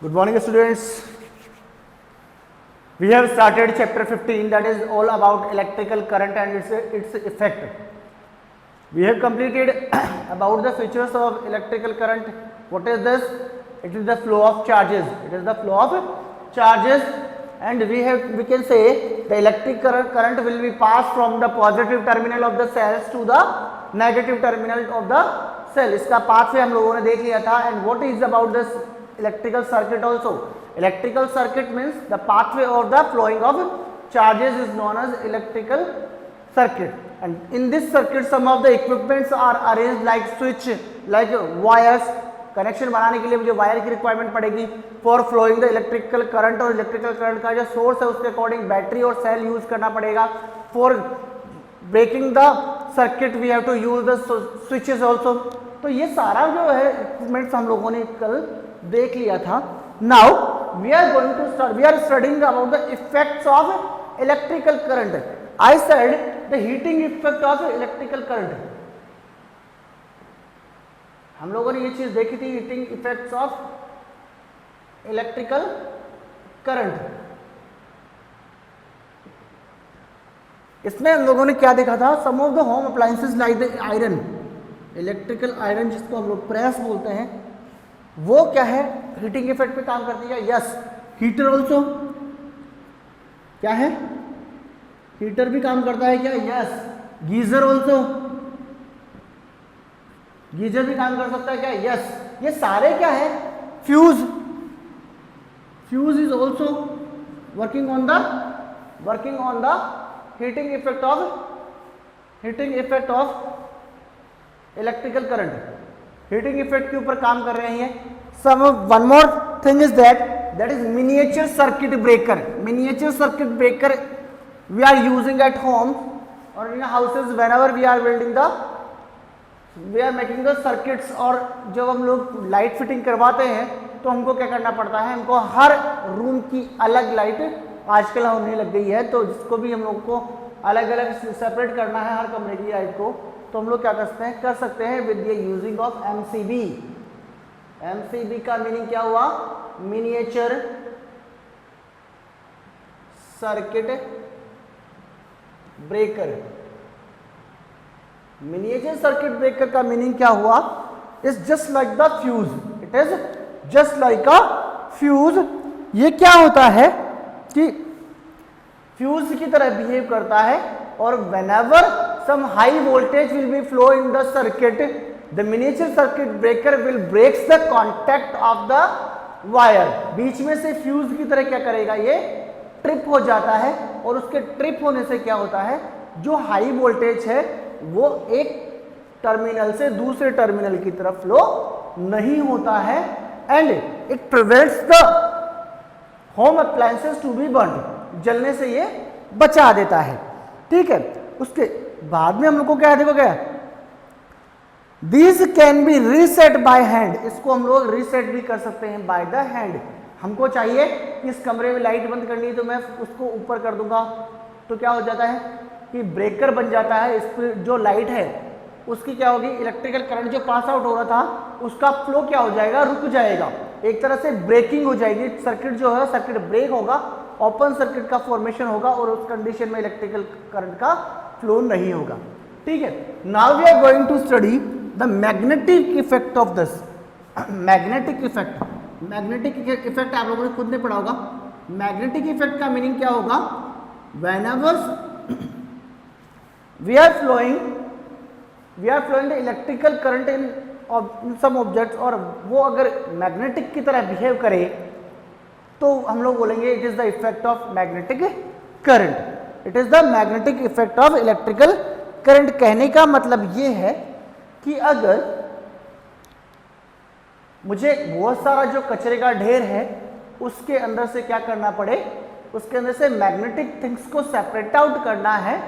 Good morning, students. We have started chapter 15, that is all about electrical current and its effect. We have completed about the features of electrical current. What is this? It is the flow of charges. It is the flow of charges, and we can say the electric current will be passed from the positive terminal of the cells to the negative terminal of the cell. इसका pathway हम लोगों ने देख लिया था. And what is about this electrical circuit also? Electrical circuit means the pathway of the flowing of charges is known as electrical circuit. And in this circuit some of the equipments are arranged like switch, like wires. Connection बनाने के लिए मुझे wire की requirement पड़ेगी for flowing the electrical current, और electrical current का जो source है उसके अकॉर्डिंग बैटरी और सेल यूज करना पड़ेगा. For breaking the circuit we have to use the switches also. तो ये सारा जो है इक्विपमेंट्स हम लोगों ने कल देख लिया था. Now we are going to start, we are studing about the effects of electrical current. I said the heating effect of electrical current. हम लोगों ने ये चीज देखी थी, heating effects of electrical current. इसमें हम लोगों ने क्या देखा था? Some of the home appliances like the iron, electrical iron जिसको हम लोग प्रेस बोलते हैं, वो क्या है, हीटिंग इफेक्ट पे काम करती है. यस, हीटर ऑल्सो क्या है, हीटर भी काम करता है क्या? यस. गीजर ऑल्सो, गीजर भी काम कर सकता है क्या? यस. ये सारे क्या है? Fuse, fuse is also working on the heating effect of electrical current. Heating effect के ऊपर काम कर रहे हैं. Some one more thing is that is miniature circuit breaker. Miniature circuit breaker we are using at home और in houses whenever we are making the circuits. और जब हम लोग लाइट फिटिंग करवाते हैं तो हमको क्या करना पड़ता है, हमको हर रूम की अलग लाइट आजकल होने लग गई है, तो जिसको भी हम लोग को अलग अलग सेपरेट करना है हर कमरे की लाइट को, तो हम लोग क्या कर सकते हैं with the using of MCB. MCB का मीनिंग क्या हुआ? Miniature circuit breaker. Miniature circuit breaker का मीनिंग क्या हुआ? Is just like the fuse. It is just like a fuse. ये क्या होता है कि फ्यूज की तरह बिहेव करता है, और whenever some high voltage will be flow in the circuit, the miniature circuit breaker will breaks the contact of the wire. बीच में से फ्यूज की तरह क्या करेगा, ये ट्रिप हो जाता है, और उसके ट्रिप होने से क्या होता है, जो हाई वोल्टेज है वो एक टर्मिनल से दूसरे टर्मिनल की तरफ फ्लो नहीं होता है, and it prevents the home appliances to be burn. जलने से ये बचा देता है. ठीक है. उसके बाद में हम लोग को क्या है, देखो क्या, this can be reset by hand. इसको हम लोग रीसेट भी कर सकते हैं बाय द हैंड. हमको चाहिए कि इस कमरे में लाइट बंद करनी है, तो मैं उसको ऊपर कर दूंगा, तो क्या हो जाता है कि ब्रेकर बन जाता है. इस पर जो लाइट है उसकी क्या होगी, इलेक्ट्रिकल करंट जो पास आउट हो रहा था उसका फ्लो क्या हो जाएगा, रुक जाएगा. एक तरह से ब्रेकिंग हो जाएगी. सर्किट जो है सर्किट ब्रेक होगा, ओपन सर्किट का फॉर्मेशन होगा, और उस कंडीशन में इलेक्ट्रिकल करंट का फ्लो नहीं होगा. ठीक है. Now we are going to study the magnetic effect of this. Magnetic effect, magnetic effect आप लोगों ने खुद ने पढ़ा होगा. मैग्नेटिक इफेक्ट का मीनिंग क्या होगा? Whenever we are flowing the electrical current in some objects, और वो अगर मैग्नेटिक की तरह बिहेव करे तो हम लोग बोलेंगे it is the effect of magnetic current. It is the magnetic effect of electrical current. कहने का मतलब ये है कि अगर मुझे बहुत सारा जो कचरे का ढेर है उसके अंदर से क्या करना पड़े, उसके अंदर से मैग्नेटिक थिंग्स को सेपरेट आउट करना है,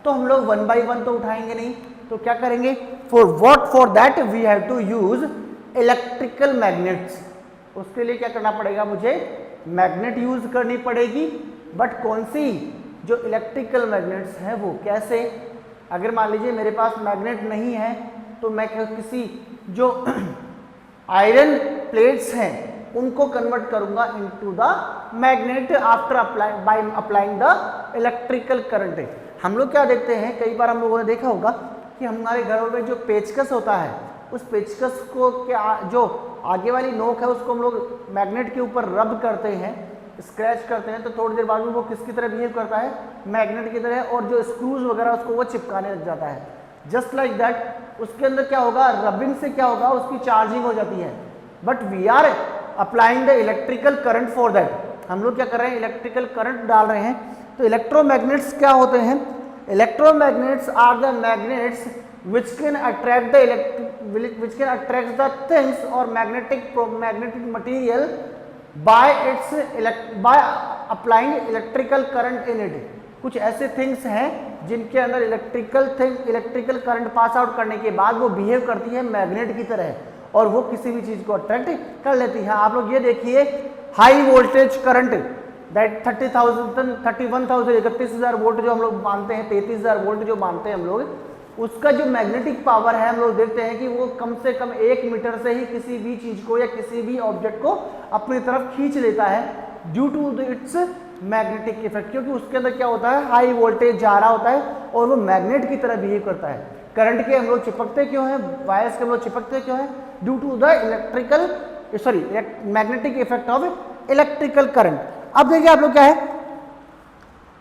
तो हम लोग वन बाय वन तो उठाएंगे नहीं, तो क्या करेंगे, for that we have to use electrical magnets. उसके लिए क्या करना पड़ेगा, मुझे मैग्नेट यूज करनी पड़ेगी. बट कौन सी, जो इलेक्ट्रिकल मैग्नेट्स है वो. कैसे? अगर मान लीजिए मेरे पास मैग्नेट नहीं है, तो मैं किसी जो आयरन प्लेट्स हैं उनको कन्वर्ट करूंगा into the magnet after by applying the electrical current. हम लोग क्या देखते हैं, कई बार हम लोगों ने देखा होगा कि हमारे घरों में जो पेचकस होता है, उस पेचकस को क्या जो आगे वाली नोक है उसको हम लोग मैग्नेट के ऊपर रब करते हैं, स्क्रैच करते हैं, तो थोड़ी देर बाद में वो किसकी तरह बिहेव करता है, मैग्नेट की तरह, और जो स्क्रूज वगैरह उसको वो चिपकाने लग जाता है। जस्ट लाइक दैट उसके अंदर क्या होगा, रबिंग से क्या होगा, उसकी चार्जिंग हो जाती है। But we are applying the electrical current for that. हम लोग क्या कर रहे हैं, इलेक्ट्रिकल करंट डाल रहे हैं। तो इलेक्ट्रोमैग्नेट्स क्या होते हैं, electromagnets are the magnets which can attract the things or magnetic material by applying electrical current in it। कुछ ऐसे थिंग्स हैं जिनके अंदर इलेक्ट्रिकल करंट पास आउट करने के बाद वो बिहेव करती है मैग्नेट की तरह और वो किसी भी चीज को अट्रैक्ट कर लेती है। आप लोग ये देखिए, high voltage current that 31,000 volt जो हम लोग मानते हैं, 33,000 वोल्ट जो मानते हैं हम लोग, उसका जो मैग्नेटिक पावर है हम लोग देखते हैं कि वो कम से कम 1 मीटर से ही किसी भी चीज को या किसी भी ऑब्जेक्ट को अपनी तरफ खींच लेता है due to its magnetic effect, क्योंकि उसके अंदर क्या होता है, हाई वोल्टेज जा रहा होता है और वो मैग्नेट की तरह बिहेव करता है। करंट के हम लोग चिपकते क्यों हैं, वायर्स के हम लोग चिपकते क्यों हैं, due to the magnetic effect of electrical current. अब देखिए आप लोग क्या है,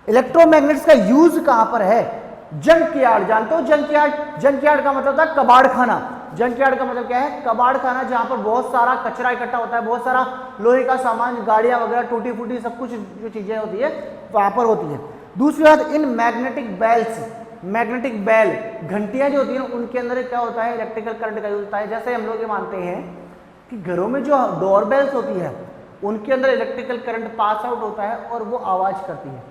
इलेक्ट्रोमैग्नेट्स का यूज कहां पर है, जंक यार्ड। जानते हो जंक यार्ड, जंक यार्ड का मतलब था कबाड़ खाना। जंक यार्ड का मतलब क्या है, कबाड़ खाना, जहां पर बहुत सारा कचरा इकट्ठा होता है, बहुत सारा लोहे का सामान, गाड़ियां वगैरह टूटी फूटी सब कुछ जो चीजें होती है वहां पर होती है। दूसरी बात, in magnetic bells, magnetic bell घंटियां जो होती है उनके अंदर क्या होता है, इलेक्ट्रिकल करंट का यूज होता है। जैसे हम लोग ये मानते हैं कि घरों में जो डोर बेल्स होती है उनके अंदर इलेक्ट्रिकल करंट पास आउट होता है और वो आवाज करती है,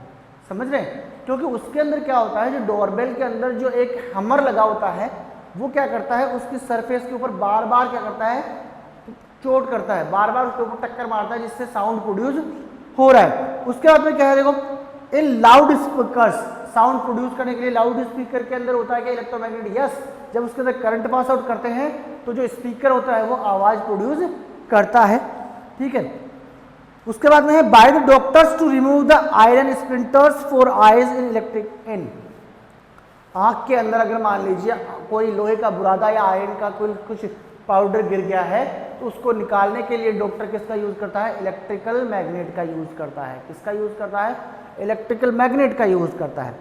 समझ रहे हैं, क्योंकि उसके अंदर क्या होता है, जो डोरबेल के अंदर जो एक हमर लगा होता है वो क्या करता है, उसकी सरफेस के ऊपर बार बार क्या करता है, चोट करता है, बार बार उसके ऊपर टक्कर मारता है, जिससे साउंड प्रोड्यूस हो रहा है। उसके बाद में क्या है, देखो इन लाउड स्पीकर्स, साउंड प्रोड्यूस करने के लिए लाउड स्पीकर के अंदर होता है क्या, इलेक्ट्रोमैग्नेट। यस, जब उसके अंदर करंट पास आउट करते हैं तो जो स्पीकर होता है वो आवाज प्रोड्यूस करता है, ठीक है। उसके बाद में है, by the doctors to remove the iron splinters for eyes in electric in. आंख के अंदर अगर मान लीजिए कोई लोहे का बुरादा या आयरन का कोई कुछ पाउडर गिर गया है तो उसको निकालने के लिए डॉक्टर किसका यूज करता है, इलेक्ट्रिकल मैग्नेट का यूज करता है। किसका यूज करता है, इलेक्ट्रिकल मैग्नेट का यूज करता है।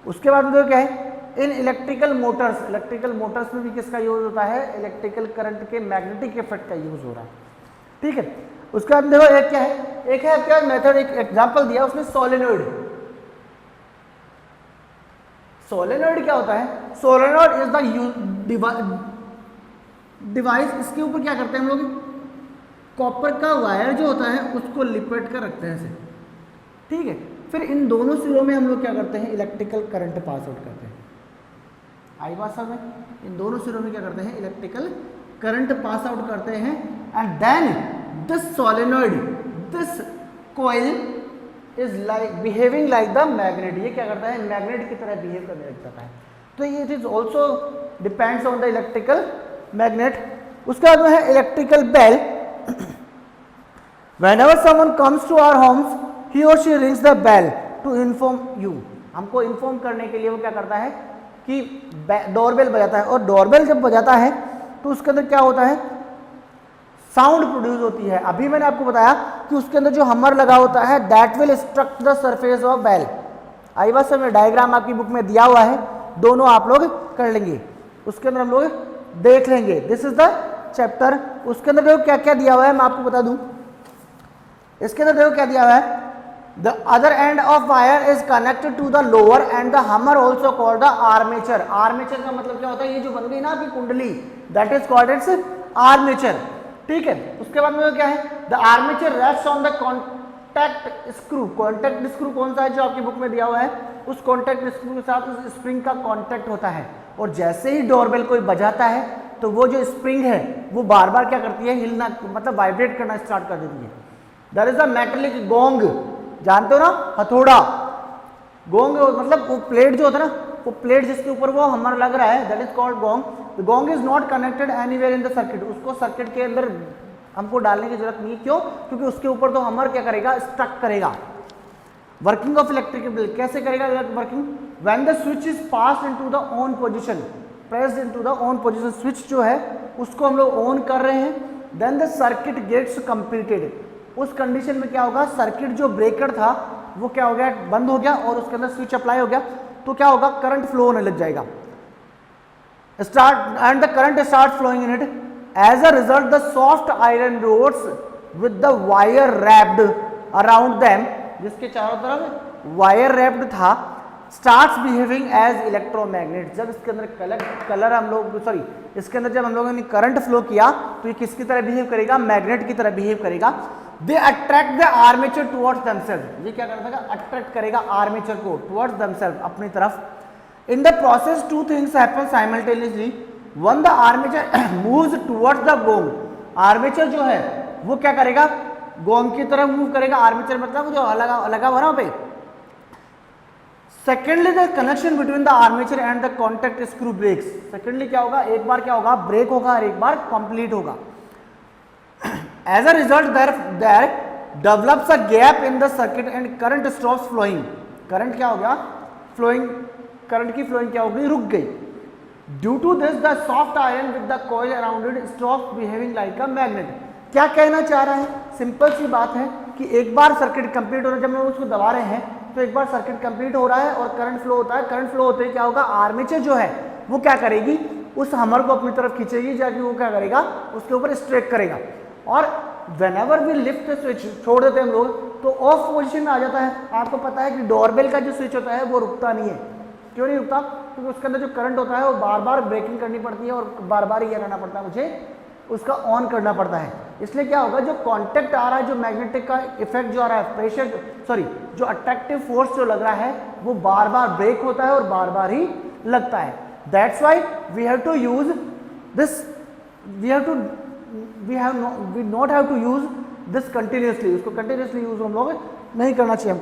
उसके बाद में क्या है, in electrical Motors, electrical Motors में भी किसका यूज होता है, इलेक्ट्रिकल करंट के मैग्नेटिक इफेक्ट का यूज हो रहा है, ठीक है। उसके बाद देखो एक क्या है, एक है क्या मेथड, एक एग्जांपल दिया उसमें सोलेनॉइड। सोलेनॉइड क्या होता है, सोलेनॉइड इज द डिवाइस। इसके ऊपर क्या करते हैं हम लोग, कॉपर का वायर जो होता है उसको लिपेट कर रखते हैं ऐसे, ठीक है। फिर इन दोनों सिरों में हम लोग क्या करते हैं, इलेक्ट्रिकल करंट पास आउट करते हैं। आई बात समझ में, इन दोनों सिरों में क्या करते हैं, इलेक्ट्रिकल करंट पास आउट करते हैं। And then this solenoid, this coil is like behaving like the magnet. ये क्या करता है, मैग्नेट की तरह बिहेव करने लग जाता है। तो ये it is also depends on the electrical magnet. उसके बाद में है electrical bell. Whenever someone comes to our homes he or she rings the bell to inform you. हमको इन्फॉर्म करने के लिए वो क्या करता है कि डोरबेल बजाता है, और डोरबेल जब बजाता है तो उसके अंदर क्या होता है, साउंड प्रोड्यूस होती है। अभी मैंने आपको बताया कि उसके अंदर जो हमर लगा होता है that will struck the surface of bell. आई बात समझ में, डायग्राम आपकी बुक में दिया हुआ है, दोनों आप लोग कर लेंगे, उसके अंदर हम लोग देख लेंगे। This is the chapter. उसके अंदर देखो क्या क्या दिया हुआ है, मैं आपको बता दूं। इसके अंदर देखो क्या दिया हुआ है, the other end of wire is connected to the lower end the hammer also called the armature. Armature का मतलब क्या होता है, ये जो बन गई ना आपकी कुंडली, that is called its armature, ठीक है। उसके बाद में क्या है, the armature rest on the contact screw. Contact screw कौन सा है, जो आपकी बुक में दिया हुआ है, उस कॉन्टैक्ट स्क्रू के साथ उस स्प्रिंग का कॉन्टैक्ट होता है, और जैसे ही डोरबेल कोई बजाता है तो वो जो स्प्रिंग है वो बार बार क्या करती है, हिलना, मतलब वाइब्रेट करना स्टार्ट कर देती है। That is the metallic gong, जानते हो ना, हथौड़ा। गोंग मतलब वो प्लेट जो होता है ना, वो प्लेट जिसके ऊपर वो हमर लग रहा है, that is called gong. The gong is not connected anywhere in the circuit. उसको सर्किट के अंदर हमको डालने की जरूरत नहीं है। क्यों? क्योंकि उसके ऊपर तो हमर क्या करेगा, स्ट्रक करेगा। वर्किंग ऑफ इलेक्ट्रिकल बिल कैसे करेगा working? When the switch is passed into the on position, pressed into the on position, switch जो है उसको हम लोग ऑन कर रहे हैं, then the circuit gets completed. उस कंडीशन में क्या होगा, सर्किट जो ब्रेकर था वो क्या हो गया, बंद हो गया और उसके अंदर स्विच अप्लाई हो गया, तो क्या होगा, करंट फ्लो होने लग जाएगा। Start and the current start flowing in it. As a result the soft iron rods with the wire wrapped around them, जिसके चारों तरफ वायर रैप्ड था, स्टार्ट्स बिहेविंग एज इलेक्ट्रोमैग्नेट। जब इसके अंदर कलर हम लोग सॉरी इसके अंदर जब हम लोगों ने करंट फ्लो किया तो ये किसकी तरह बिहेव करेगा, मैग्नेट की तरह बिहेव करेगा। They attract the armature towards themself, ये क्या करता है, अट्रैक्ट करेगा आर्मेचर को टुवर्ड्स देमसेल्फ, अपनी तरफ। In the process two things happen simultaneously. One the armature moves towards the gong, armature जो है वो क्या करेगा, गोंग की तरफ मूव करेगा। आर्मेचर मतलब जो लगा हुआ ना पे। Secondly the connection between the armature and the contact screw breaks. Secondly क्या होगा, एक बार क्या होगा, ब्रेक होगा और एक बार कंप्लीट होगा। As a result there develops a gap in the circuit and current stops flowing. Current क्या हो गया, फ्लोइंग, करंट की फ्लोइंग क्या हो गई, रुक गई। Due to this the soft iron with the coil around it stop behaving like a magnet. क्या कहना चाह रहा है, सिंपल सी बात है कि एक बार सर्किट कंप्लीट हो रहा है, जब हम उसको दबा रहे हैं तो एक बार सर्किट कंप्लीट हो रहा है और करंट फ्लो होता है। करंट फ्लो होते ही क्या होगा, आर्मेचर जो है वो क्या करेगी, उस हमर को अपनी तरफ खींचेगी, जाके वो क्या करेगा, उसके ऊपर स्ट्रेक करेगा। और whenever we lift the switch, छोड़ देते हैं हम लोग, तो ऑफ पोजीशन में आ जाता है। आपको पता है कि डोरबेल का जो स्विच होता है वो रुकता नहीं है। क्यों नहीं रुकता, क्योंकि उसके अंदर जो करंट होता है वो बार बार ब्रेकिंग करनी पड़ती है और बार बार ये करना पड़ता है, मुझे उसका ऑन करना पड़ता है। इसलिए क्या होगा, जो कांटेक्ट आ रहा है, जो मैग्नेटिक का इफेक्ट जो आ रहा है, प्रेशर सॉरी जो अट्रैक्टिव फोर्स जो लग रहा है वो बार बार ब्रेक होता है और बार बार ही लगता है। That's why we have to use this, we not have to use this continuously. उसको कंटिन्यूसली यूज हम लोग नहीं करना चाहिए।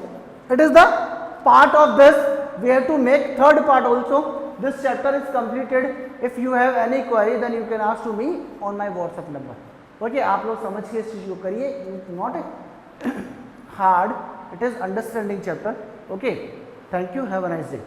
It is the part of this, we have to make third part also. This chapter is completed. If you have any query then you can ask to me on my WhatsApp number. Okay, आप लोग समझ के इस चीज को करिए, it's not hard, it is understanding chapter. Okay, thank you, have a nice day.